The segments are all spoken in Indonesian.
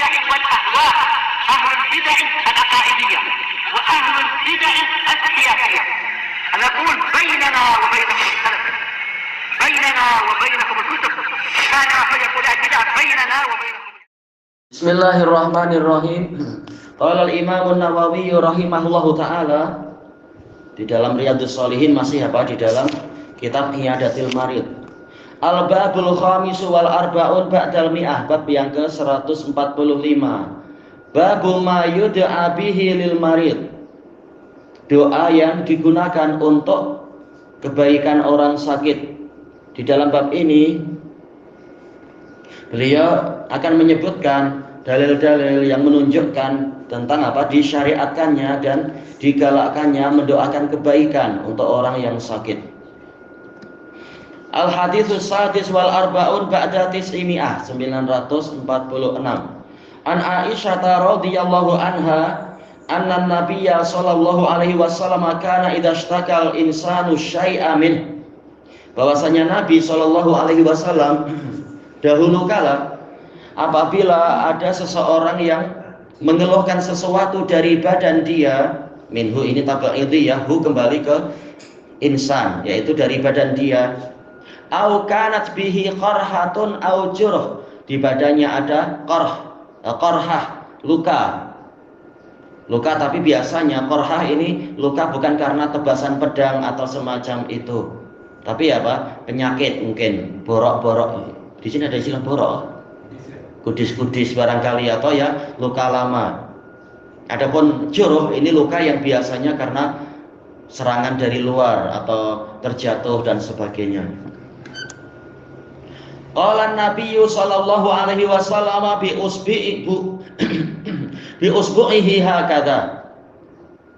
البدع والأهواء، أهل البدع العقائدية وأهل البدع السياسية. نقول بيننا وبينكم السلف، بيننا وبينكم الكتب، كان فيقول البدع بيننا وبينكم. Bismillahirrahmanirrahim. Qala al-Imam An-Nawawi rahimahullahu taala di dalam Riyadhus Shalihin, masih di dalam kitab Iyadatil Marid. Al-Babul Khamis wal Arba'un ba'dal mi'ah, bab yang ke-145. Babu ma yud'a bihi lil marid. Doa yang digunakan untuk kebaikan orang sakit. Di dalam bab ini beliau akan menyebutkan dalil-dalil yang menunjukkan tentang disyariatkannya dan digalakkannya mendoakan kebaikan untuk orang yang sakit. Al-haditsus sadis wal arba'un ba'da tis'imi'ah, 946. An Aisyah radhiyallahu anha anna nabiyya sallallahu alaihi wasallam kana idza ishtakal insanu syai'a min, bahwasanya Nabi sallallahu alaihi wasallam dahulu kala apabila ada seseorang yang mengeluhkan sesuatu dari badan dia, minhu ini tabaidiyah, hu kembali ke insan, yaitu dari badan dia, au kanat bihi qarhatun au jurh, di badannya ada qarhah, luka, tapi biasanya qarhah ini luka bukan karena tebasan pedang atau semacam itu, tapi penyakit, mungkin borok-borok. Di sini ada istilah borok, kudis-kudis barangkali, atau luka lama. Adapun juruh ini luka yang biasanya karena serangan dari luar atau terjatuh dan sebagainya. Qala Nabiyyu sallallahu alaihi wasallam bi usbu'ihi hakadha.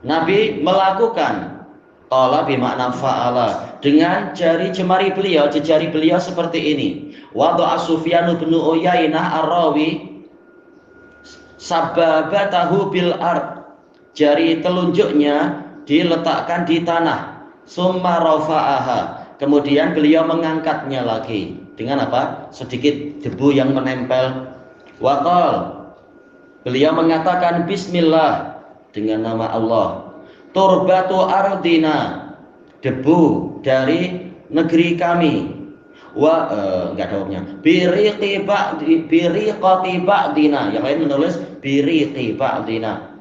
Nabi melakukan qala bermakna fa'ala, dengan jari jemari beliau, jari beliau seperti ini. Wada'a Sufyan bin Uyainah ar-Rawi sababatahu bil ard, jari telunjuknya diletakkan di tanah, summa rafa'aha, kemudian beliau mengangkatnya lagi dengan sedikit debu yang menempel. Waqal, beliau mengatakan bismillah, dengan nama Allah. Turbatu ardina, debu dari negeri kami. Enggak ada umumnya. Biriqati ba'dina, yang lain menulis biriqi ba'dina,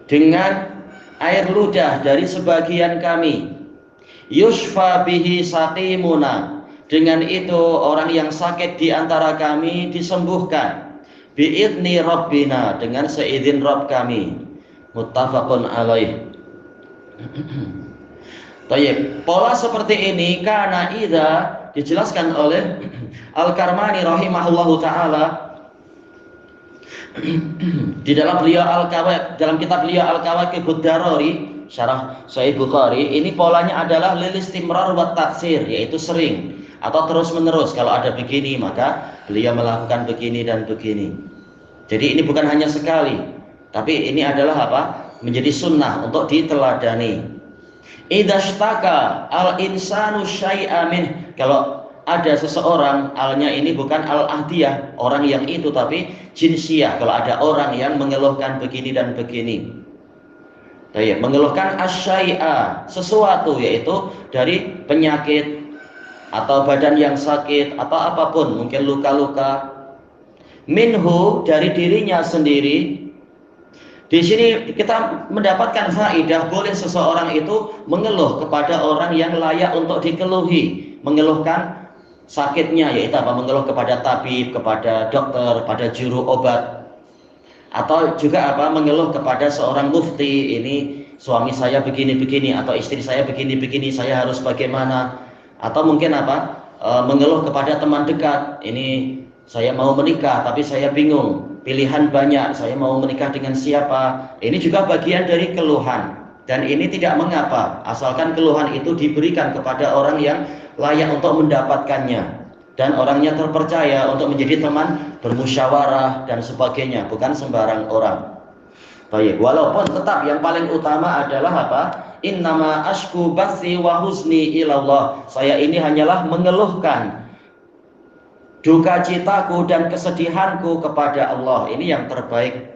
dengan air ludah dari sebagian kami. Yushfa bihi saqimuna, dengan itu orang yang sakit di antara kami disembuhkan. Bi'idni rabbina, dengan seizin Rabb kami. Muttafaqun alaih. Tayyib, pola seperti ini karena idza, dijelaskan oleh Al-Karmani rahimahullahu taala di dalam dalam kitab beliau Al-Kawakibud Darari syarah Sahih Bukhari. Ini polanya adalah lil istimrar wa taksir, yaitu sering atau terus menerus. Kalau ada begini maka beliau melakukan begini dan begini. Jadi ini bukan hanya sekali, tapi ini adalah menjadi sunnah untuk diteladani. Idashtaka al-insanu syai'a min, kalau ada seseorang, alnya ini bukan al-ahdiyah, orang yang itu, tapi jinsiyah. Kalau ada orang yang mengeluhkan begini dan begini, mengeluhkan asyai'a, sesuatu, yaitu dari penyakit atau badan yang sakit atau apapun, mungkin luka-luka, minhu, dari dirinya sendiri. Di sini kita mendapatkan faidah, boleh seseorang itu mengeluh kepada orang yang layak untuk dikeluhi, mengeluhkan sakitnya, yaitu mengeluh kepada tabib, kepada dokter, pada juru obat, atau juga mengeluh kepada seorang mufti, ini suami saya begini-begini, atau istri saya begini-begini, saya harus bagaimana, atau mungkin mengeluh kepada teman dekat, ini saya mau menikah tapi saya bingung, pilihan banyak, saya mau menikah dengan siapa. Ini juga bagian dari keluhan, dan ini tidak mengapa asalkan keluhan itu diberikan kepada orang yang layak untuk mendapatkannya dan orangnya terpercaya untuk menjadi teman bermusyawarah dan sebagainya, bukan sembarang orang. Baik, walaupun tetap yang paling utama adalah innama ashku bathi wa husni ilallah, saya ini hanyalah mengeluhkan duka citaku dan kesedihanku kepada Allah. Ini yang terbaik.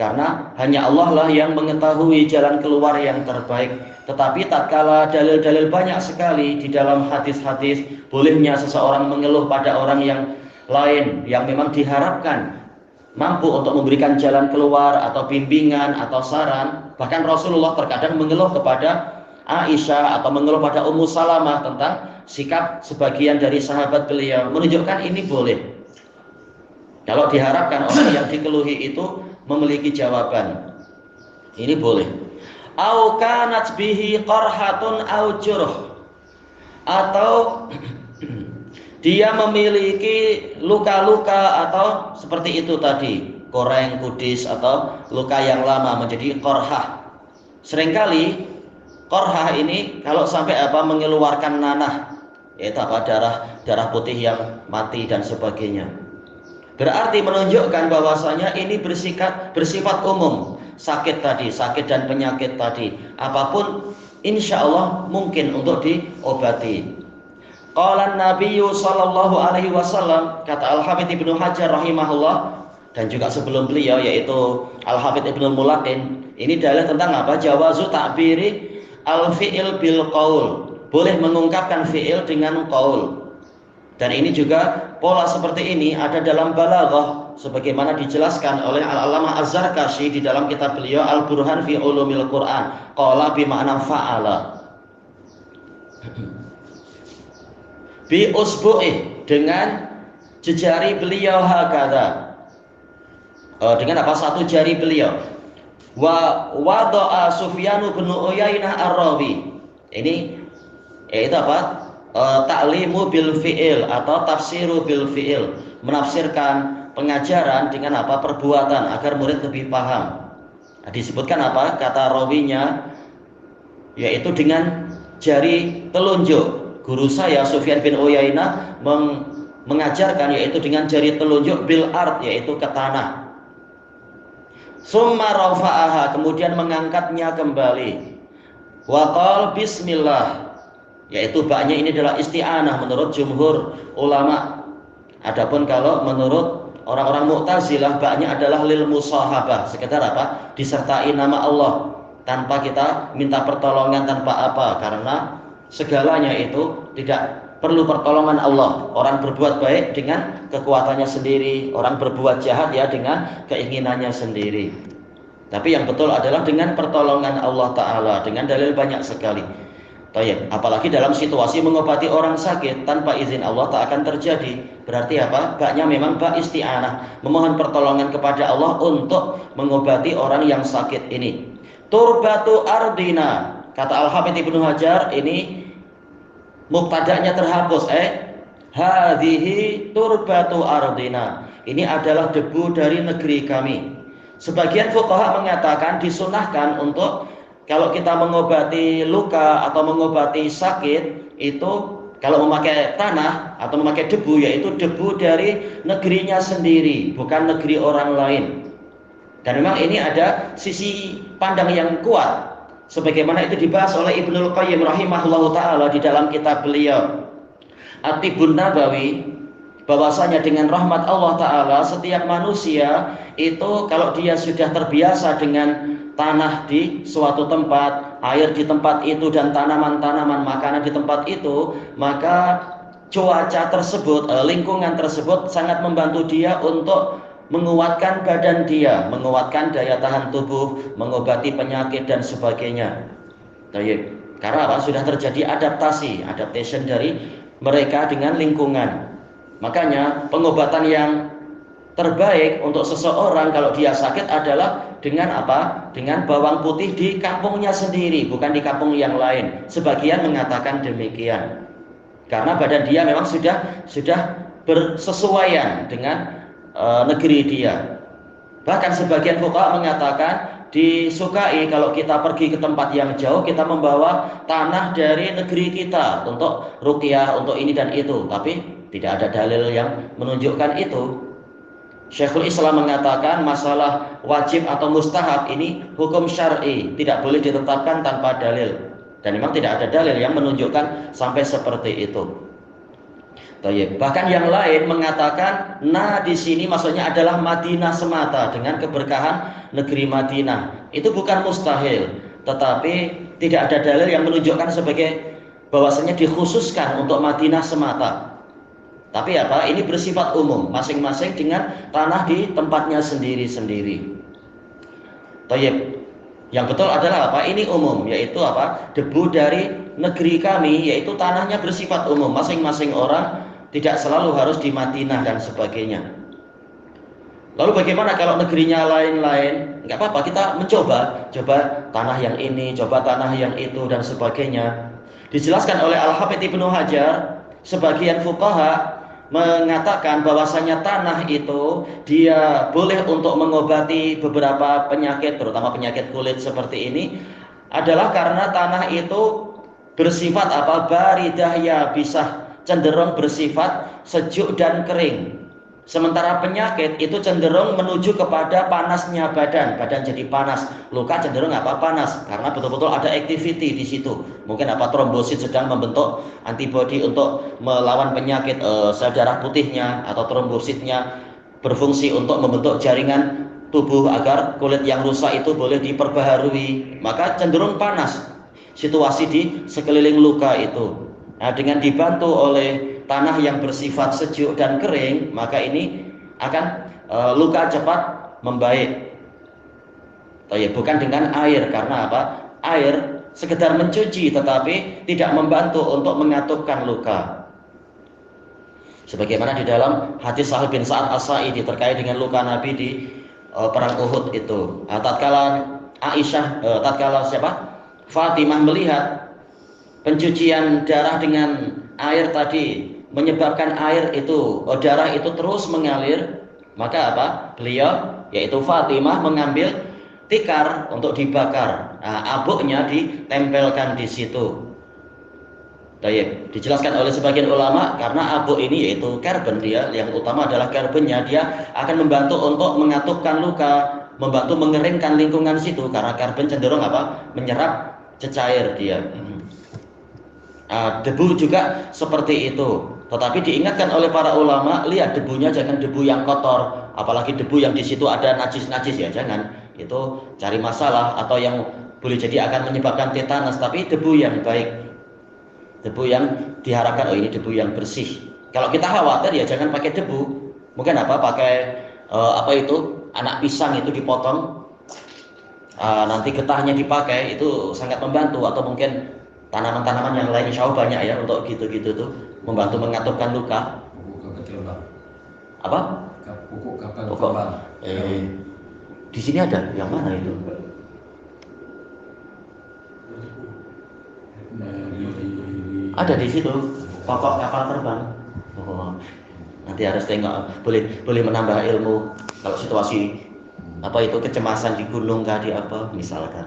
Karena hanya Allah lah yang mengetahui jalan keluar yang terbaik. Tetapi tatkala dalil-dalil banyak sekali di dalam hadis-hadis bolehnya seseorang mengeluh pada orang yang lain yang memang diharapkan mampu untuk memberikan jalan keluar atau bimbingan atau saran. Bahkan Rasulullah terkadang mengeluh kepada Aisyah atau mengeluh pada Ummu Salamah tentang sikap sebagian dari sahabat beliau, menunjukkan ini boleh. Kalau diharapkan orang yang dikeluhi itu memiliki jawaban, ini boleh. Au kanat bihi qarhatun au jurh, atau dia memiliki luka-luka atau seperti itu tadi, koreng, kudis atau luka yang lama menjadi qorhah. Seringkali qorhah ini kalau sampai mengeluarkan nanah, yaitu darah putih yang mati dan sebagainya. Berarti menunjukkan bahwasanya ini bersifat umum. Sakit tadi, sakit dan penyakit tadi, apapun insya Allah mungkin untuk diobati. Qala Nabiyyu sallallahu alaihi wasallam, kata Al-Hafidz Ibnu Hajar rahimahullah, dan juga sebelum beliau yaitu Al-Hafidz Ibnu Mulakin, ini dalil tentang apa? Jawazu ta'biri al-fi'il bil qaul. Boleh mengungkapkan fi'il dengan qaul. Dan ini juga pola seperti ini ada dalam balaghah sebagaimana dijelaskan oleh Al-Allamah Az-Zarkashi di dalam kitab beliau Al-Burhan fi Ulumil Quran. Qala bi ma'na fa'ala. Bi usbu'ih, dengan jejari beliau hakadha. Dengan apa? Satu jari beliau. Wa wada'a Sufyan bin Uyainah Ar-Rawi. Ini yaitu apa? Ta'limu bil fi'il atau tafsiru bil fi'il, menafsirkan pengajaran dengan apa? Perbuatan, agar murid lebih paham. Nah, disebutkan apa? Kata rawinya yaitu dengan jari telunjuk. Guru saya Sufyan bin Uyainah mengajarkan yaitu dengan jari telunjuk bil ard, yaitu ke tanah. Summa rafa'aha, kemudian mengangkatnya kembali. Wa qala bismillah, yaitu baknya ini adalah isti'anah menurut jumhur ulama. Adapun kalau menurut orang-orang Mu'tazilah, baknya adalah lil musahabah, sekedar apa? Disertai nama Allah tanpa kita minta pertolongan, tanpa apa? Karena segalanya itu tidak perlu pertolongan Allah. Orang berbuat baik dengan kekuatannya sendiri, orang berbuat jahat ya dengan keinginannya sendiri. Tapi yang betul adalah dengan pertolongan Allah Ta'ala, dengan dalil banyak sekali. Apalagi dalam situasi mengobati orang sakit tanpa izin Allah tak akan terjadi. Berarti apa? Baknya memang bak isti'anah, memohon pertolongan kepada Allah untuk mengobati orang yang sakit ini. Turbatu ardina, kata Al-Hafidz Ibnu Hajar, ini mubtada'nya terhapus. Hadhihi turbatu ardina, ini adalah debu dari negeri kami. Sebagian fuqaha mengatakan disunahkan untuk kalau kita mengobati luka atau mengobati sakit itu kalau memakai tanah atau memakai debu, yaitu debu dari negerinya sendiri, bukan negeri orang lain. Dan memang ini ada sisi pandang yang kuat, sebagaimana itu dibahas oleh Ibnul Qayyim rahimahullahu ta'ala di dalam kitab beliau At-Tibbun Nabawi, bahwasanya dengan rahmat Allah Ta'ala setiap manusia itu kalau dia sudah terbiasa dengan tanah di suatu tempat, air di tempat itu, dan tanaman-tanaman, makanan di tempat itu, maka cuaca tersebut, lingkungan tersebut sangat membantu dia untuk menguatkan badan dia, menguatkan daya tahan tubuh, mengobati penyakit dan sebagainya. Karena apa? Sudah terjadi adaptation dari mereka dengan lingkungan. Makanya pengobatan yang terbaik untuk seseorang kalau dia sakit adalah dengan apa? Dengan bawang putih di kampungnya sendiri, bukan di kampung yang lain. Sebagian mengatakan demikian. Karena badan dia memang sudah bersesuaian dengan negeri dia. Bahkan sebagian fuqaha mengatakan disukai kalau kita pergi ke tempat yang jauh, kita membawa tanah dari negeri kita untuk ruqyah, untuk ini dan itu. Tapi tidak ada dalil yang menunjukkan itu. Syekhul Islam mengatakan masalah wajib atau mustahab ini hukum syar'i, tidak boleh ditetapkan tanpa dalil. Dan memang tidak ada dalil yang menunjukkan sampai seperti itu. Tayyib. Bahkan yang lain mengatakan di sini maksudnya adalah Madinah semata dengan keberkahan negeri Madinah. Itu bukan mustahil, tetapi tidak ada dalil yang menunjukkan sebagai bahwasanya dikhususkan untuk Madinah semata. Tapi apa? Ini bersifat umum, masing-masing dengan tanah di tempatnya sendiri-sendiri. Tayyib. Yang betul adalah apa? Ini umum, yaitu apa? Debu dari negeri kami, yaitu tanahnya bersifat umum, masing-masing orang. Tidak selalu harus di Madinah dan sebagainya. Lalu bagaimana kalau negerinya lain-lain? Enggak apa-apa, kita coba tanah yang ini, coba tanah yang itu dan sebagainya. Dijelaskan oleh Al-Hafidz Ibnu Hajar, sebagian fuqaha mengatakan bahwasanya tanah itu dia boleh untuk mengobati beberapa penyakit, terutama penyakit kulit seperti ini, adalah karena tanah itu bersifat apa? Baridah ya, bisa cenderung bersifat sejuk dan kering. Sementara penyakit itu cenderung menuju kepada panasnya badan jadi panas. Luka cenderung apa? Panas, karena betul-betul ada activity di situ. Mungkin apa? Trombosit sedang membentuk antibodi untuk melawan penyakit, sel darah putihnya atau trombositnya berfungsi untuk membentuk jaringan tubuh agar kulit yang rusak itu boleh diperbaharui. Maka cenderung panas situasi di sekeliling luka itu. Nah, dengan dibantu oleh tanah yang bersifat sejuk dan kering, maka ini akan luka cepat membaik. Bukan dengan air, karena apa? Air sekedar mencuci tetapi tidak membantu untuk mengatupkan luka. Sebagaimana di dalam hadis Sahal bin Sa'ad As-Sa'idi terkait dengan luka Nabi di perang Uhud itu. Tatkala Fatimah melihat pencucian darah dengan air tadi menyebabkan darah itu terus mengalir, maka apa? Beliau, yaitu Fatimah, mengambil tikar untuk dibakar. Abuknya ditempelkan di situ. Dijelaskan oleh sebagian ulama, karena abuk ini yaitu karbon, dia yang utama adalah karbonnya, dia akan membantu untuk mengatupkan luka, membantu mengeringkan lingkungan situ, karena karbon cenderung apa? Menyerap cecair dia. Debu juga seperti itu. Tetapi diingatkan oleh para ulama, lihat debunya jangan debu yang kotor, apalagi debu yang di situ ada najis-najis, ya jangan. Itu cari masalah atau yang boleh jadi akan menyebabkan tetanus. Tapi debu yang baik, debu yang diharapkan, ini debu yang bersih. Kalau kita khawatir, ya jangan pakai debu. Mungkin pakai anak pisang itu dipotong, nanti getahnya dipakai, itu sangat membantu. Atau mungkin tanaman-tanaman yang lain, insya Allah banyak ya untuk gitu-gitu tuh, membantu mengatupkan luka. Apa? Pokok. Di sini ada yang mana itu? Ada di situ pokok kapal terbang. Nanti harus tengok, boleh menambah ilmu kalau situasi kecemasan di gunung di misalkan.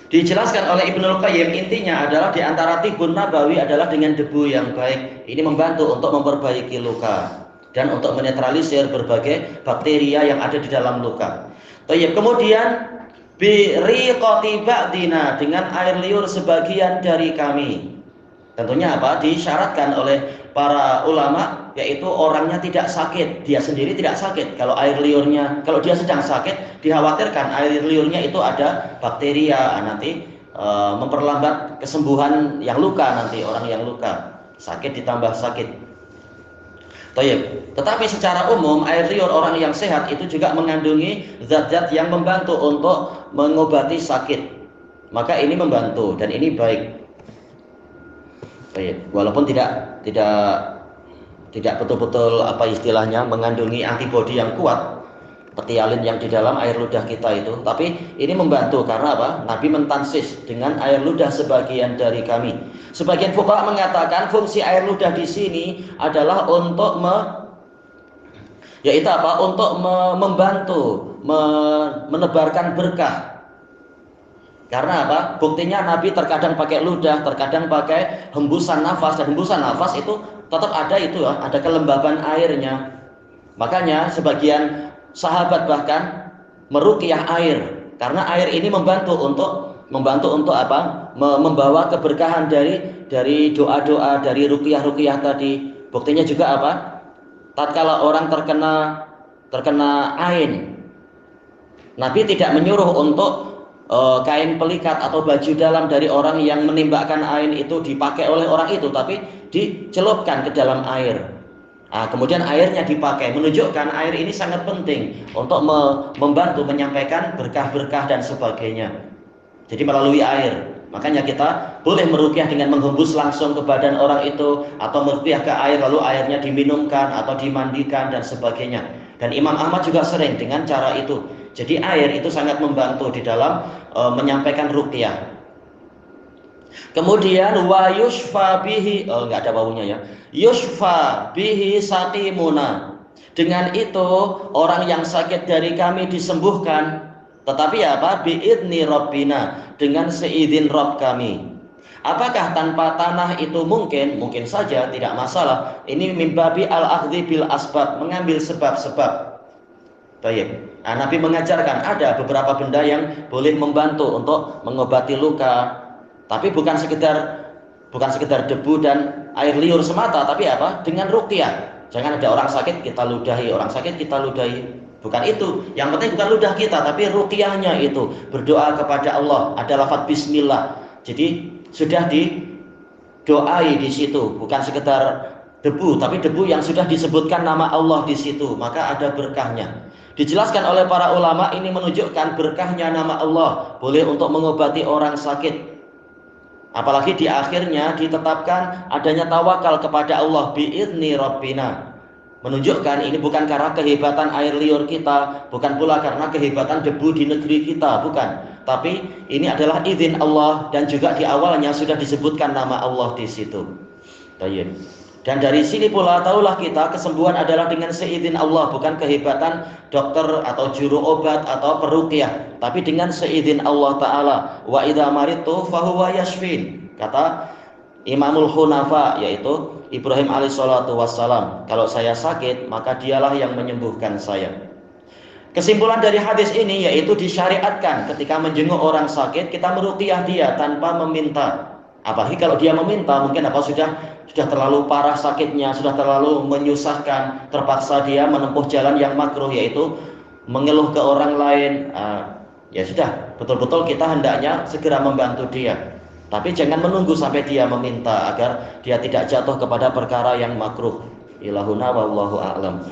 Dijelaskan oleh Ibnul Qayyim, intinya adalah di antara tibun nabawi adalah dengan debu yang baik. Ini membantu untuk memperbaiki luka dan untuk menetralisir berbagai bakteria yang ada di dalam luka. Kemudian biriqati ba'dina, dengan air liur sebagian dari kami. Tentunya disyaratkan oleh para ulama, yaitu orangnya tidak sakit, dia sendiri tidak sakit. Kalau kalau dia sedang sakit, dikhawatirkan air liurnya itu ada bakteria, nanti memperlambat kesembuhan yang luka, nanti orang yang luka sakit ditambah sakit. Tetapi secara umum air liur orang yang sehat itu juga mengandungi zat-zat yang membantu untuk mengobati sakit. Maka ini membantu dan ini baik. Walaupun tidak betul-betul istilahnya mengandungi antibodi yang kuat, petialin yang di dalam air ludah kita itu, tapi ini membantu karena Nabi mentansis dengan air ludah sebagian dari kami. Sebagian fuqaha mengatakan fungsi air ludah di sini adalah untuk membantu menebarkan berkah. Karena buktinya Nabi terkadang pakai ludah, terkadang pakai hembusan nafas, dan hembusan nafas itu tetap ada ada kelembaban airnya. Makanya sebagian sahabat bahkan meruqyah air, karena air ini membantu untuk membantu untuk apa? Membawa keberkahan dari doa-doa, dari ruqyah-ruqyah tadi. Buktinya juga apa? Tatkala orang terkena ain, Nabi tidak menyuruh untuk kain pelikat atau baju dalam dari orang yang menembakkan ain itu dipakai oleh orang itu, tapi dicelupkan ke dalam air. Nah, kemudian airnya dipakai, menunjukkan air ini sangat penting untuk membantu menyampaikan berkah-berkah dan sebagainya. Jadi melalui air. Makanya kita boleh meruqyah dengan menghembus langsung ke badan orang itu, atau meruqyah ke air lalu airnya diminumkan atau dimandikan dan sebagainya. Dan Imam Ahmad juga sering dengan cara itu. Jadi air itu sangat membantu di dalam menyampaikan ruqyah. Kemudian wa yushfa bihi, enggak ada wawunya ya. Yushfa bihi saqimuna. Dengan itu orang yang sakit dari kami disembuhkan. Tetapi apa? Biidni rabbina, dengan seizin Rabb kami. Apakah tanpa tanah itu mungkin? Mungkin saja, tidak masalah. Ini mimbabi al-akhdhi bil asbab, mengambil sebab-sebab. Baik. Nah, Nabi mengajarkan ada beberapa benda yang boleh membantu untuk mengobati luka. Tapi bukan sekedar debu dan air liur semata, tapi apa? Dengan ruqyah. Jangan ada orang sakit kita ludahi, orang sakit kita ludahi. Bukan itu. Yang penting bukan ludah kita, tapi ruqyahnya itu. Berdoa kepada Allah, ada lafaz bismillah. Jadi sudah didoai di situ, bukan sekedar debu, tapi debu yang sudah disebutkan nama Allah di situ, maka ada berkahnya. Dijelaskan oleh para ulama, ini menunjukkan berkahnya nama Allah, boleh untuk mengobati orang sakit. Apalagi di akhirnya ditetapkan adanya tawakal kepada Allah bi'izni rabbina. Menunjukkan ini bukan karena kehebatan air liur kita, bukan pula karena kehebatan debu di negeri kita, bukan. Tapi ini adalah izin Allah, dan juga di awalnya sudah disebutkan nama Allah di situ. Baik. Dan dari sini pula tahulah kita kesembuhan adalah dengan seizin Allah, bukan kehebatan dokter atau juru obat atau peruqyah, tapi dengan seizin Allah Ta'ala. Wa idza maridtu fahuwa yashfin. Kata Imamul Hunafa, yaitu Ibrahim alaihissalatu wassalam, kalau saya sakit maka dialah yang menyembuhkan saya. Kesimpulan dari hadis ini yaitu disyariatkan ketika menjenguk orang sakit kita meruqyah dia tanpa meminta. Apalagi kalau dia meminta, mungkin apa sudah terlalu parah sakitnya, sudah terlalu menyusahkan, terpaksa dia menempuh jalan yang makruh, yaitu mengeluh ke orang lain. Ya sudah, betul-betul kita hendaknya segera membantu dia. Tapi jangan menunggu sampai dia meminta agar dia tidak jatuh kepada perkara yang makruh. Ilahuna wallahu a'lam.